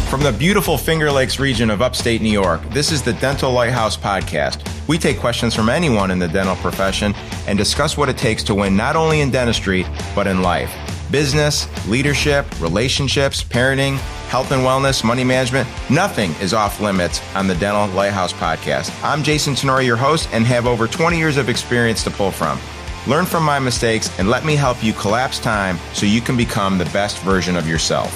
From the beautiful Finger Lakes region of upstate New York, this is the Dental Lighthouse Podcast. We take questions from anyone in the dental profession and discuss what it takes to win not only in dentistry, but in life. Business, leadership, relationships, parenting, health and wellness, money management, nothing is off limits on the Dental Lighthouse Podcast. I'm Jason Tenori, your host, and have over 20 years of experience to pull from. Learn from my mistakes and let me help you collapse time so you can become the best version of yourself.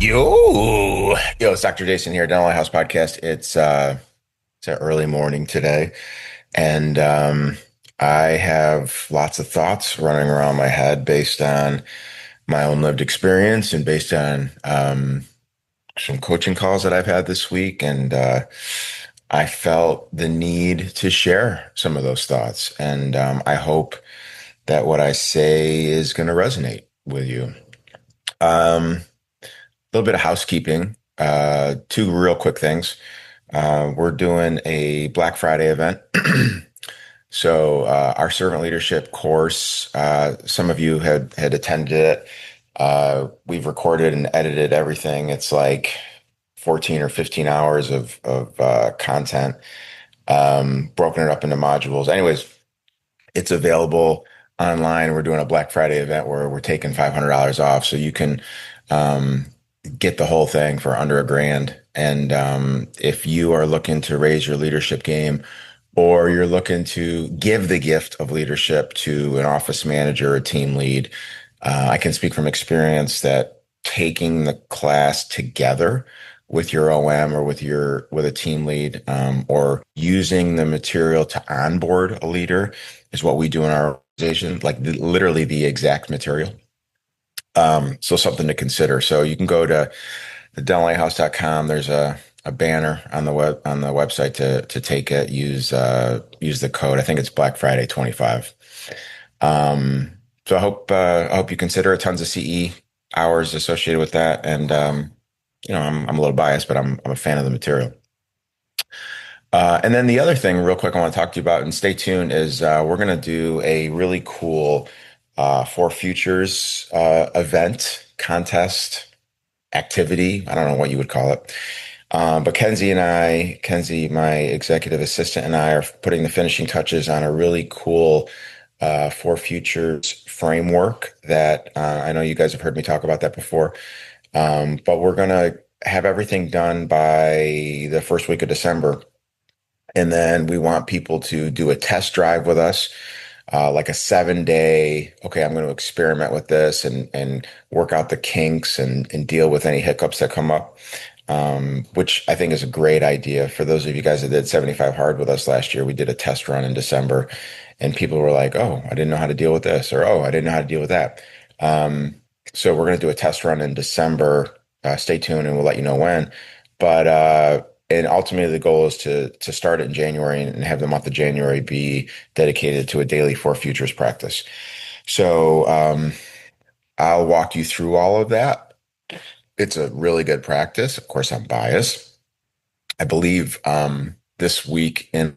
Yo, it's Dr. Jason here, Dental Lighthouse Podcast. It's an early morning today, and I have lots of thoughts running around my head based on my own lived experience and based on some coaching calls that I've had this week, and I felt the need to share some of those thoughts, and I hope that what I say is going to resonate with you. A little bit of housekeeping, two real quick things. We're doing a Black Friday event. So our servant leadership course, some of you had attended it. We've recorded and edited everything. It's like 14 or 15 hours of content, broken it up into modules. Anyways, it's available online. We're doing a Black Friday event where we're taking $500 off, so you can get the whole thing for under $1,000. And if you are looking to raise your leadership game, or you're looking to give the gift of leadership to an office manager, a team lead, I can speak from experience that taking the class together with your OM or with a team lead, or using the material to onboard a leader is what we do in our organization, like literally the exact material. So something to consider. So you can go to the dentallighthouse.com. There's a banner on the website to take it. Use the code. I think it's Black Friday 25. So I hope you consider it. Tons of CE hours associated with that. And I'm a little biased, but I'm a fan of the material. And then the other thing real quick I want to talk to you about, and stay tuned, is we're going to do a really cool For Futures event, contest, activity. I don't know what you would call it. But Kenzie, my executive assistant, and I are putting the finishing touches on a really cool For Futures framework that I know you guys have heard me talk about that before. But we're going to have everything done by the first week of December. And then we want people to do a test drive with us. Like a 7-day, okay, I'm going to experiment with this and work out the kinks and deal with any hiccups that come up, which I think is a great idea. For those of you guys that did 75 Hard with us last year, we did a test run in December, and people were like, oh, I didn't know how to deal with this, or oh, I didn't know how to deal with that. So we're going to do a test run in December. Stay tuned and we'll let you know when. But and ultimately, the goal is to start it in January and have the month of January be dedicated to a daily For Futures practice. So I'll walk you through all of that. It's a really good practice. Of course, I'm biased. I believe this week in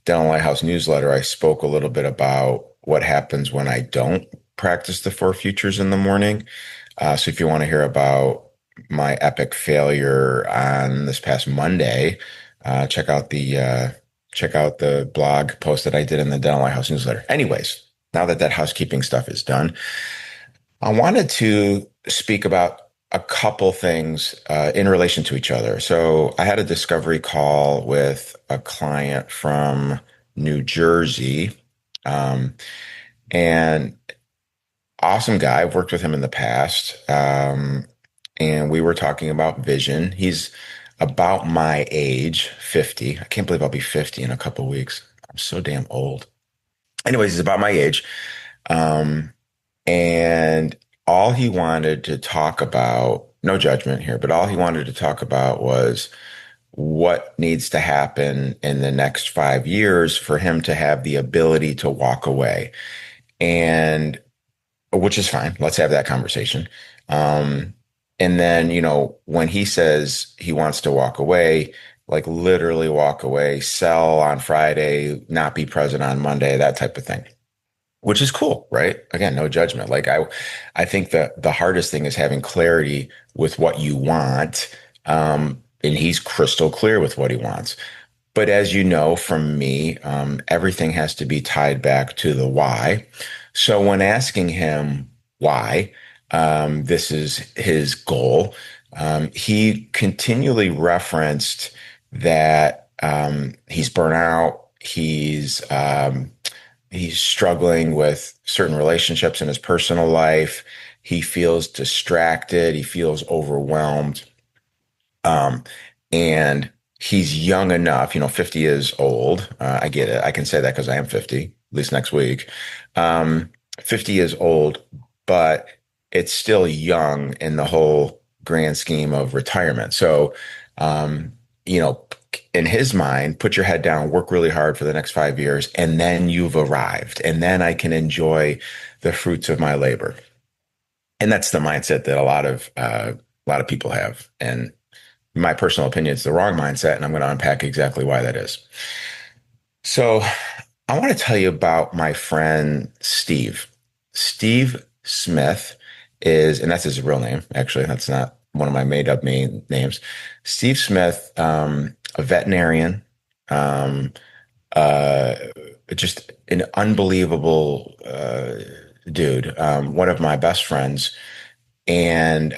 Dental Lighthouse newsletter, I spoke a little bit about what happens when I don't practice the For Futures in the morning. So if you want to hear about my epic failure on this past Monday, check out the blog post that I did in the Dental Lighthouse newsletter. Anyways, now that housekeeping stuff is done, I wanted to speak about a couple things in relation to each other. So I had a discovery call with a client from New Jersey, and awesome guy. I've worked with him in the past. And we were talking about vision. He's about my age, 50. I can't believe I'll be 50 in a couple of weeks. I'm so damn old. Anyways, he's about my age. And all he wanted to talk about, no judgment here, but all he wanted to talk about was what needs to happen in the next 5 years for him to have the ability to walk away. And which is fine. Let's have that conversation. And then, when he says he wants to walk away, like literally walk away, sell on Friday, not be present on Monday, that type of thing. which is cool, right? Again, no judgment. I think that the hardest thing is having clarity with what you want. And he's crystal clear with what he wants. But as you know from me, everything has to be tied back to the why. So when asking him why, this is his goal, he continually referenced that he's burnt out. He's struggling with certain relationships in his personal life. He feels distracted. He feels overwhelmed. Um, and he's young enough, 50 is old. I get it. I can say that because I am 50, at least next week. Um, 50 is old, but it's still young in the whole grand scheme of retirement. So, um, you know, in his mind, put your head down, work really hard for the next 5 years, and then you've arrived. And then I can enjoy the fruits of my labor. And that's the mindset that a lot of people have. And my personal opinion, it's the wrong mindset, and I'm going to unpack exactly why that is. So, I want to tell you about my friend Steve. Steve Smith and that's his real name, actually. That's not one of my made up names. Steve Smith, a veterinarian, um, uh, just an unbelievable dude, one of my best friends. And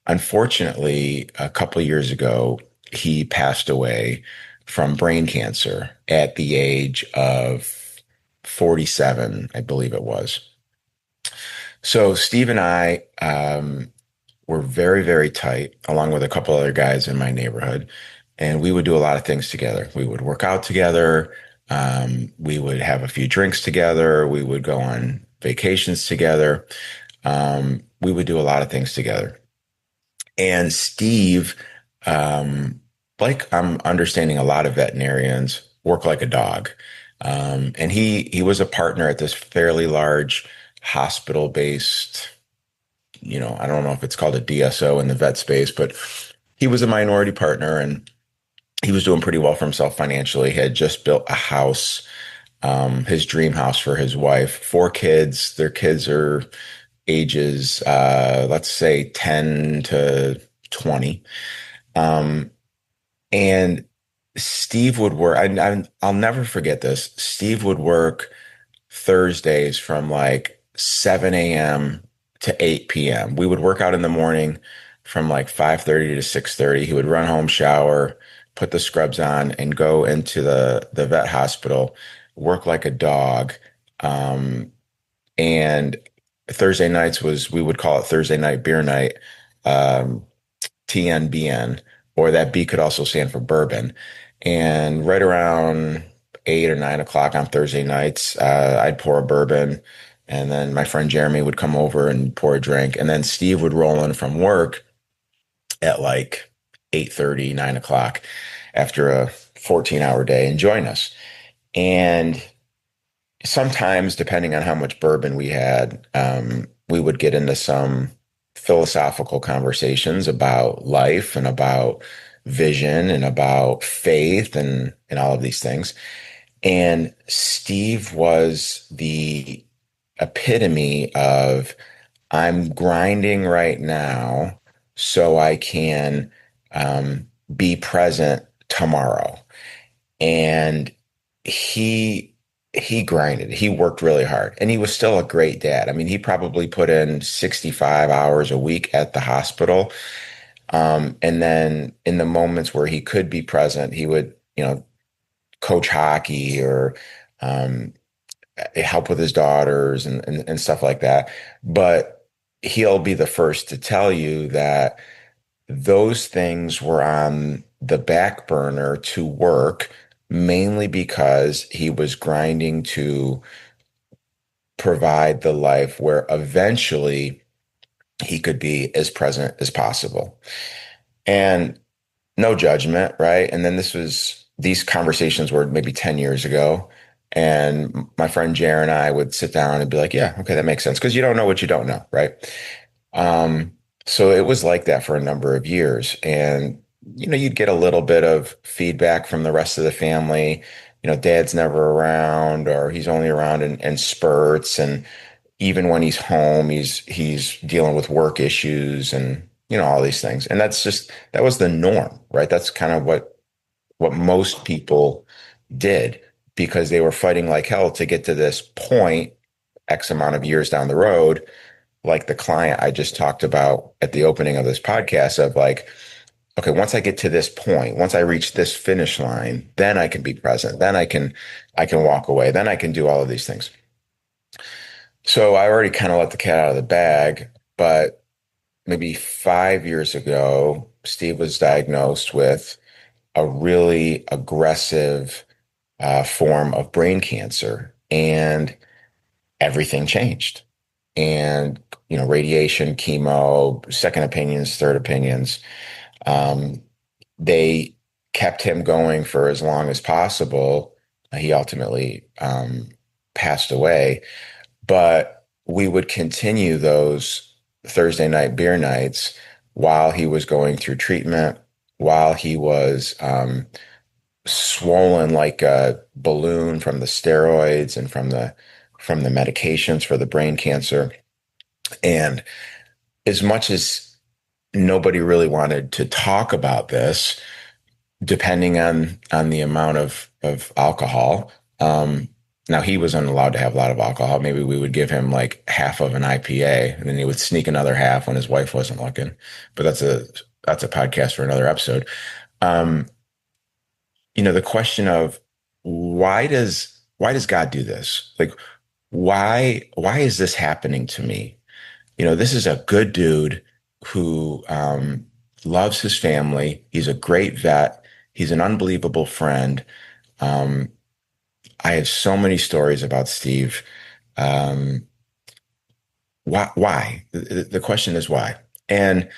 unfortunately, a couple of years ago, he passed away from brain cancer at the age of 47, I believe it was. So Steve and I were very, very tight, along with a couple other guys in my neighborhood. And we would do a lot of things together. We would work out together. We would have a few drinks together. We would go on vacations together. We would do a lot of things together. And Steve, um, like I'm understanding a lot of veterinarians work like a dog. And he was a partner at this fairly large hospital based, I don't know if it's called a DSO in the vet space, but he was a minority partner and he was doing pretty well for himself financially. He had just built a house, his dream house for his wife, four kids. Their kids are ages, let's say 10 to 20. Um, and Steve would work, I'll never forget this. Steve would work Thursdays from like 7 a.m. to 8 p.m. We would work out in the morning from like 5:30 to 6:30. He would run home, shower, put the scrubs on, and go into the vet hospital, work like a dog. Um, and Thursday nights we would call it Thursday night beer night, um, TNBN, or that B could also stand for bourbon. And right around 8 or 9 o'clock on Thursday nights, I'd pour a bourbon, and then my friend Jeremy would come over and pour a drink, and then Steve would roll in from work at like 8:30, 9 o'clock after a 14-hour day and join us. And sometimes, depending on how much bourbon we had, we would get into some philosophical conversations about life and about vision and about faith and all of these things. And Steve was the epitome of I'm grinding right now so I can be present tomorrow. And he he grinded. He worked really hard, and he was still a great dad. I mean, he probably put in 65 hours a week at the hospital. And then in the moments where he could be present, he would, coach hockey or um, help with his daughters and stuff like that. But he'll be the first to tell you that those things were on the back burner to work mainly because he was grinding to provide the life where eventually he could be as present as possible. And no judgment, right? And then these conversations were maybe 10 years ago. And my friend Jer and I would sit down and be like, yeah, okay, that makes sense. Because you don't know what you don't know, right? Um, so it was like that for a number of years. And, you'd get a little bit of feedback from the rest of the family. dad's never around or he's only around in spurts. And even when he's home, he's dealing with work issues and, all these things. And that was the norm, right? That's kind of what most people did because they were fighting like hell to get to this point X amount of years down the road, like the client I just talked about at the opening of this podcast of like, okay, once I get to this point, once I reach this finish line, then I can be present. Then I can walk away. Then I can do all of these things. So I already kind of let the cat out of the bag, but maybe 5 years ago, Steve was diagnosed with a really aggressive form of brain cancer, and everything changed. And radiation, chemo, second opinions, third opinions. Um, they kept him going for as long as possible. He ultimately passed away, but we would continue those Thursday night beer nights while he was going through treatment, while he was swollen like a balloon from the steroids and from the medications for the brain cancer. And as much as nobody really wanted to talk about this, depending on the amount of alcohol. Now he wasn't allowed to have a lot of alcohol. Maybe we would give him like half of an IPA, and then he would sneak another half when his wife wasn't looking. But that's a podcast for another episode. Um, the question of why does God do this? Like why is this happening to me? This is a good dude who loves his family. He's a great vet. He's an unbelievable friend. Um, I have so many stories about Steve. Um, why? Why? The question is why. And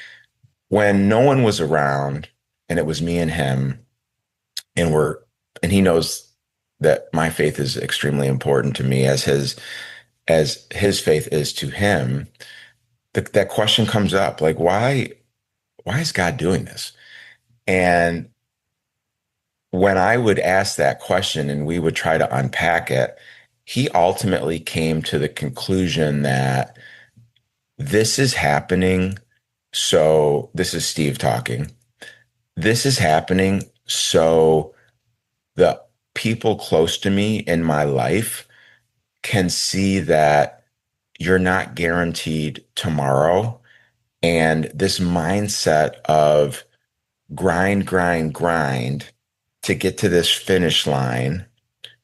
when no one was around, and it was me and him, and and he knows that my faith is extremely important to me, as his faith is to him. That question comes up, like why is God doing this? And when I would ask that question and we would try to unpack it, he ultimately came to the conclusion that this is happening. So this is Steve talking. This is happening so the people close to me in my life can see that you're not guaranteed tomorrow. And this mindset of grind, grind, grind to get to this finish line,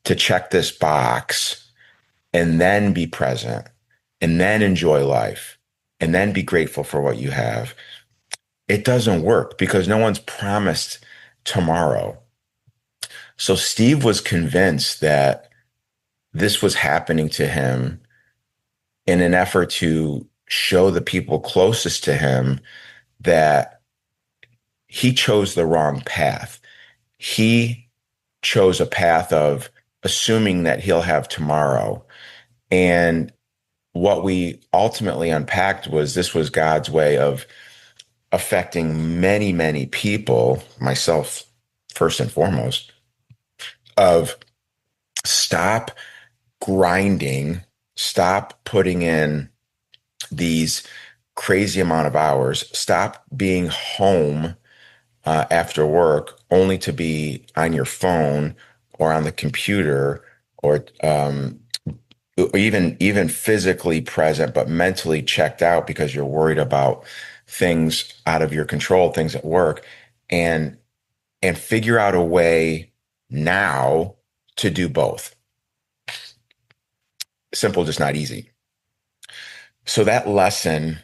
to check this box, and then be present, and then enjoy life, and then be grateful for what you have. It doesn't work because no one's promised tomorrow. So Steve was convinced that this was happening to him in an effort to show the people closest to him that he chose the wrong path. He chose a path of assuming that he'll have tomorrow. And what we ultimately unpacked was this was God's way of affecting many, many people, myself first and foremost, of stop grinding, stop putting in these crazy amount of hours, stop being home after work only to be on your phone or on the computer or even physically present but mentally checked out because you're worried about things out of your control, things at work, and figure out a way now to do both. Simple, just not easy. So that lesson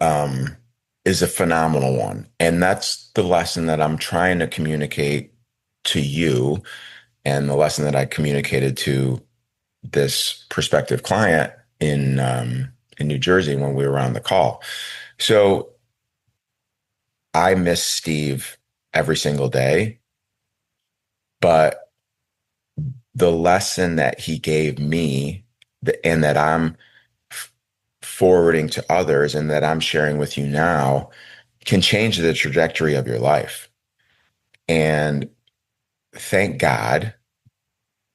um, is a phenomenal one. And that's the lesson that I'm trying to communicate to you, and the lesson that I communicated to this prospective client in New Jersey when we were on the call. So I miss Steve every single day, but the lesson that he gave me and that I'm forwarding to others and that I'm sharing with you now can change the trajectory of your life. And thank God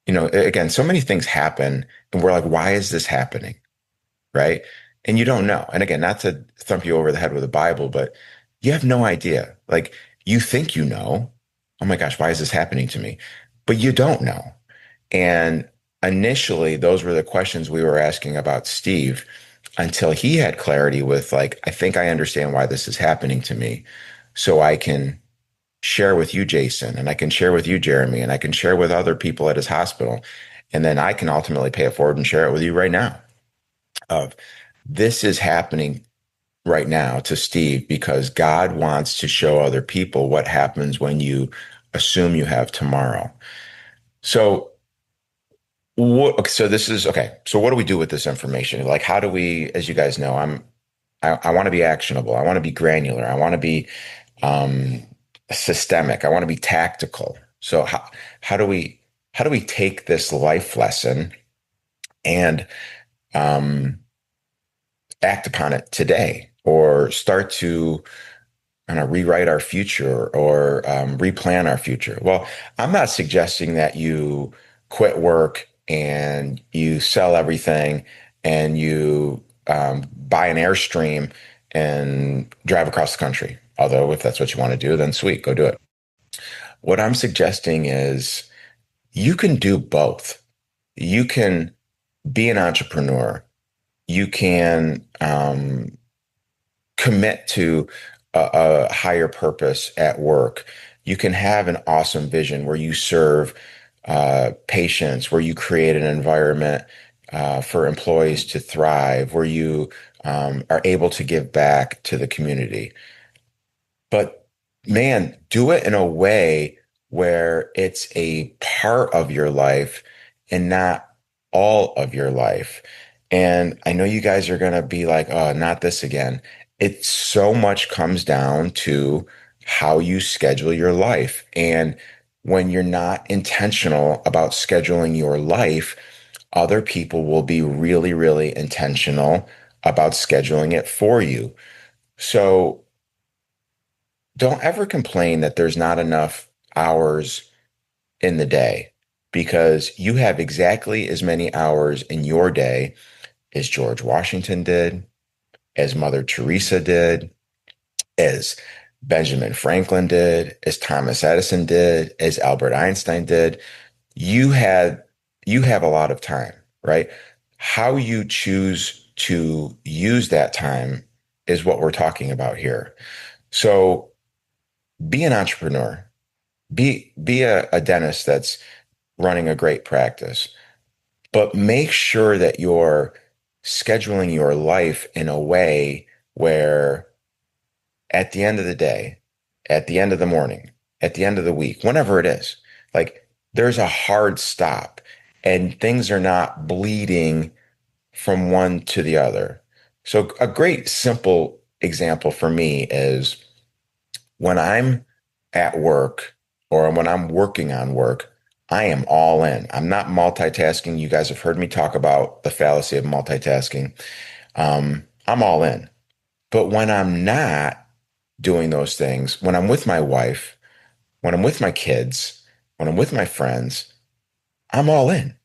again, so many things happen and we're like, why is this happening? Right? And you don't know. And again, not to thump you over the head with a Bible, but you have no idea. Like you think you know, oh my gosh, why is this happening to me? But you don't know. And initially, those were the questions we were asking about Steve until he had clarity with, like, I think I understand why this is happening to me. So I can share with you, Jason, and I can share with you, Jeremy, and I can share with other people at his hospital. And then I can ultimately pay it forward and share it with you right now. Of this is happening right now to Steve because God wants to show other people what happens when you assume you have tomorrow. So okay, so this is okay. So what do we do with this information? Like, how do we, as you guys know, I want to be actionable. I want to be granular. I want to be um, systemic. I want to be tactical. So how do we take this life lesson and um, act upon it today, or start to kind of rewrite our future or replan our future? Well, I'm not suggesting that you quit work and you sell everything and you buy an Airstream and drive across the country. Although, if that's what you want to do, then sweet, go do it. What I'm suggesting is you can do both. You can be an entrepreneur. You can commit to a higher purpose at work. You can have an awesome vision where you serve patients, where you create an environment for employees to thrive, where you are able to give back to the community. But man, do it in a way where it's a part of your life and not all of your life. And I know you guys are going to be like, oh, not this again. It so much comes down to how you schedule your life. And when you're not intentional about scheduling your life, other people will be really, really intentional about scheduling it for you. So don't ever complain that there's not enough hours in the day, because you have exactly as many hours in your day as George Washington did, as Mother Teresa did, as Benjamin Franklin did, as Thomas Edison did, as Albert Einstein did. You had you have a lot of time, right? How you choose to use that time is what we're talking about here. So be an entrepreneur. Be a dentist that's running a great practice, but make sure that you're scheduling your life in a way where at the end of the day, at the end of the morning, at the end of the week, whenever it is, like there's a hard stop and things are not bleeding from one to the other. So a great simple example for me is when I'm at work or when I'm working on work, I am all in. I'm not multitasking. You guys have heard me talk about the fallacy of multitasking. I'm all in. But when I'm not doing those things, when I'm with my wife, when I'm with my kids, when I'm with my friends, I'm all in.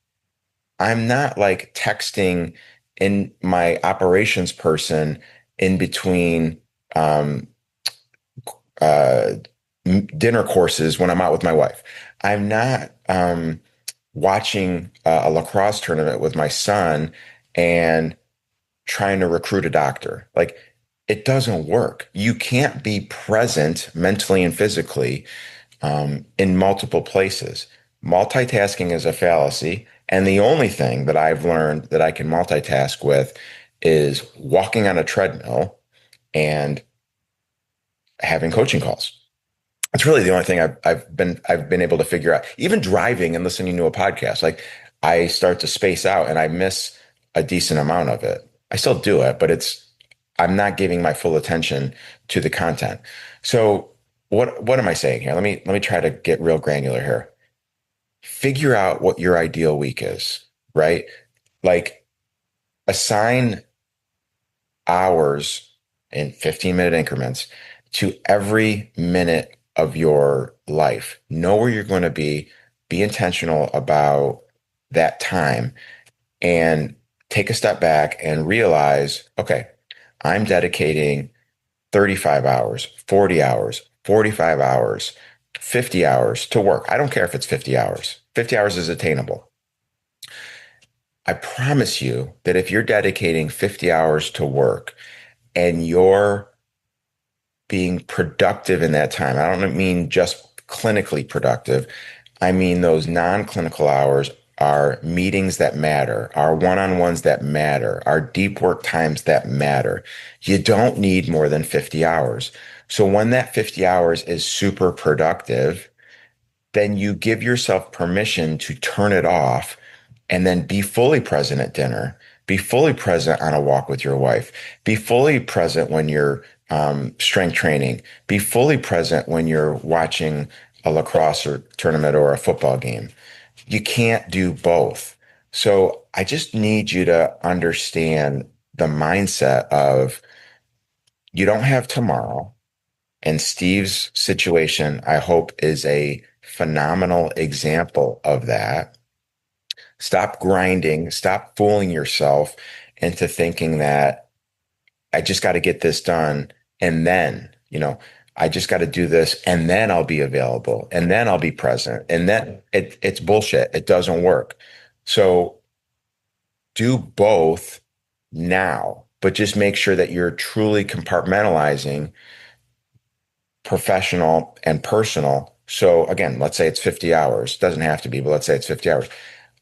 I'm not like texting in my operations person in between um, uh, dinner courses when I'm out with my wife. I'm not watching a lacrosse tournament with my son and trying to recruit a doctor. Like it doesn't work. You can't be present mentally and physically in multiple places. Multitasking is a fallacy. And the only thing that I've learned that I can multitask with is walking on a treadmill and having coaching calls. It's really the only thing I've been able to figure out. Even driving and listening to a podcast, like I start to space out and I miss a decent amount of it. I still do it, but I'm not giving my full attention to the content. So what am I saying here? Let me try to get real granular here. Figure out what your ideal week is, right? Like assign hours in 15-minute increments to every minute of your life. Know where you're going to be intentional about that time and take a step back and realize, okay, I'm dedicating 35 hours, 40 hours, 45 hours, 50 hours to work. I don't care if it's 50 hours. 50 hours is attainable. I promise you that if you're dedicating 50 hours to work and you're being productive in that time, I don't mean just clinically productive. I mean those non-clinical hours are meetings that matter, are one-on-ones that matter, are deep work times that matter. You don't need more than 50 hours. So when that 50 hours is super productive, then you give yourself permission to turn it off and then be fully present at dinner, be fully present on a walk with your wife, be fully present when you're strength training, be fully present when you're watching a lacrosse or tournament or a football game. You can't do both. So I just need you to understand the mindset of you don't have tomorrow. And Steve's situation, I hope, is a phenomenal example of that. Stop grinding, stop fooling yourself into thinking that I just got to get this done. And then, I just got to do this and then I'll be available and then I'll be present. And then it's bullshit. It doesn't work. So do both now, but just make sure that you're truly compartmentalizing professional and personal. So again, let's say it's 50 hours. Doesn't have to be, but let's say it's 50 hours.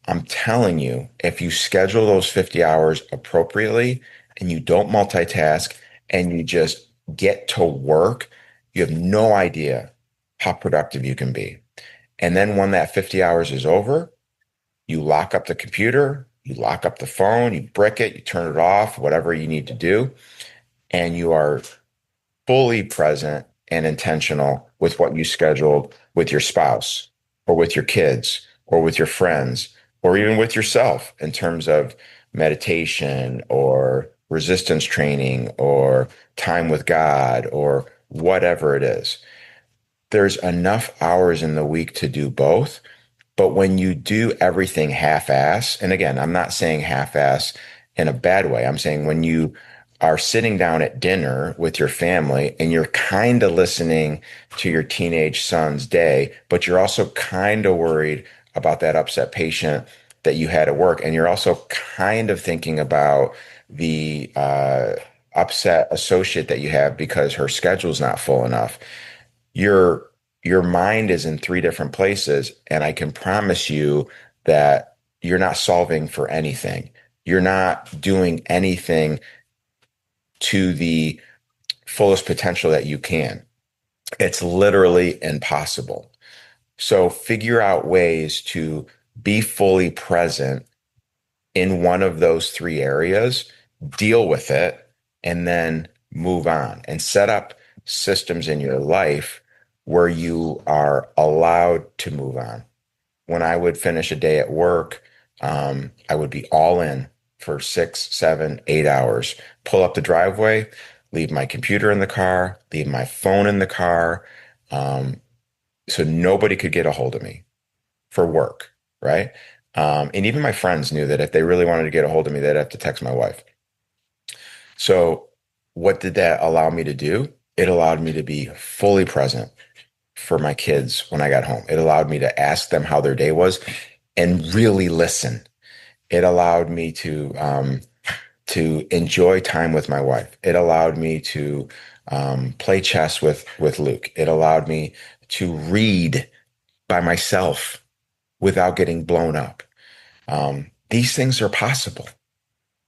I'm telling you, if you schedule those 50 hours appropriately and you don't multitask and you just get to work, you have no idea how productive you can be. And then when that 50 hours is over, you lock up the computer, you lock up the phone, you brick it, you turn it off, whatever you need to do, and you are fully present and intentional with what you scheduled with your spouse or with your kids or with your friends or even with yourself in terms of meditation or resistance training or time with God or whatever it is. There's enough hours in the week to do both. But when you do everything half-ass, and again, I'm not saying half-ass in a bad way. I'm saying when you are sitting down at dinner with your family and you're kind of listening to your teenage son's day, but you're also kind of worried about that upset patient that you had at work. And you're also kind of thinking about the upset associate that you have because her schedule's not full enough. Your your mind is in three different places, and I can promise you that you're not solving for anything. You're not doing anything to the fullest potential that you can. It's literally impossible. So figure out ways to be fully present in one of those three areas, deal with it, and then move on and set up systems in your life where you are allowed to move on. When I would finish a day at work, I would be all in for 6, 7, 8 hours, pull up the driveway, leave my computer in the car, leave my phone in the car, um, so nobody could get a hold of me for work, right? And even my friends knew that if they really wanted to get a hold of me, they'd have to text my wife. So, what did that allow me to do? It allowed me to be fully present for my kids when I got home. It allowed me to ask them how their day was and really listen. It allowed me to enjoy time with my wife. It allowed me to play chess with Luke. It allowed me to read by myself without getting blown up. These things are possible.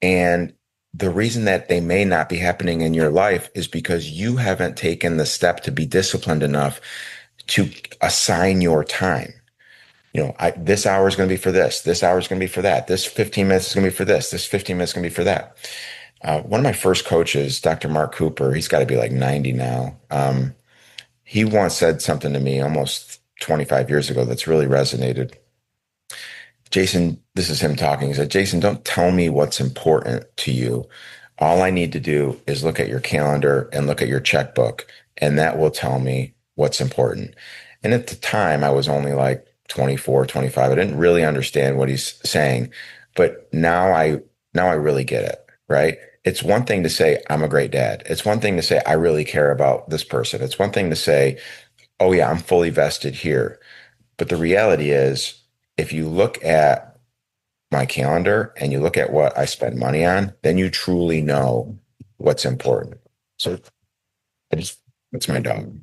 And the reason that they may not be happening in your life is because you haven't taken the step to be disciplined enough to assign your time. This hour is going to be for this hour is going to be for that, this 15 minutes is going to be for this 15 minutes is going to be for that. One of my first coaches, Dr. Mark Cooper, he's got to be like 90 now. He once said something to me almost 25 years ago that's really resonated. Jason, this is him talking. He said, Jason, don't tell me what's important to you. All I need to do is look at your calendar and look at your checkbook, and that will tell me what's important. And at the time, I was only like 24, 25. I didn't really understand what he's saying, but now I really get it, right? It's one thing to say, I'm a great dad. It's one thing to say, I really care about this person. It's one thing to say, oh yeah, I'm fully vested here. But the reality is, if you look at my calendar and you look at what I spend money on, then you truly know what's important. So I just, that's my dog.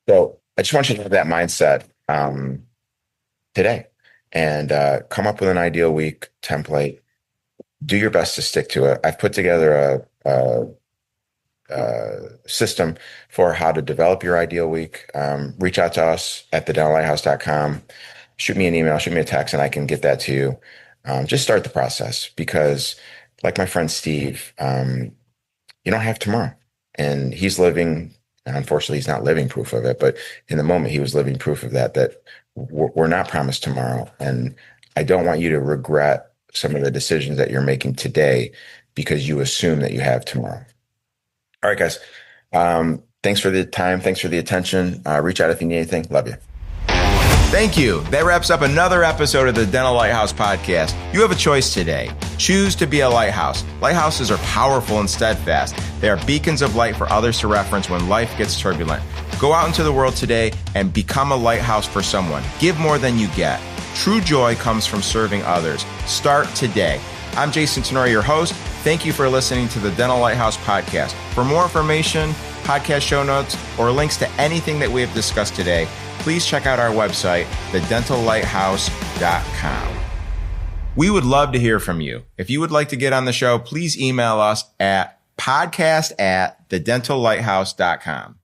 So I just want you to have that mindset today and come up with an ideal week template. Do your best to stick to it. I've put together a system for how to develop your ideal week. Reach out to us at thedentallighthouse.com. Shoot me an email, shoot me a text, and I can get that to you. Just start the process because, like my friend Steve, you don't have tomorrow. And he's living, unfortunately, he's not living proof of it, but in the moment, he was living proof of that we're not promised tomorrow. And I don't want you to regret some of the decisions that you're making today because you assume that you have tomorrow. All right, guys. Thanks for the time. Thanks for the attention. Reach out if you need anything. Love you. Thank you. That wraps up another episode of the Dental Lighthouse podcast. You have a choice today. Choose to be a lighthouse. Lighthouses are powerful and steadfast. They are beacons of light for others to reference when life gets turbulent. Go out into the world today and become a lighthouse for someone. Give more than you get. True joy comes from serving others. Start today. I'm Jason Tenori, your host. Thank you for listening to the Dental Lighthouse podcast. For more information, podcast show notes, or links to anything that we have discussed today, please check out our website, thedentallighthouse.com. We would love to hear from you. If you would like to get on the show, please email us at podcast@thedentallighthouse.com.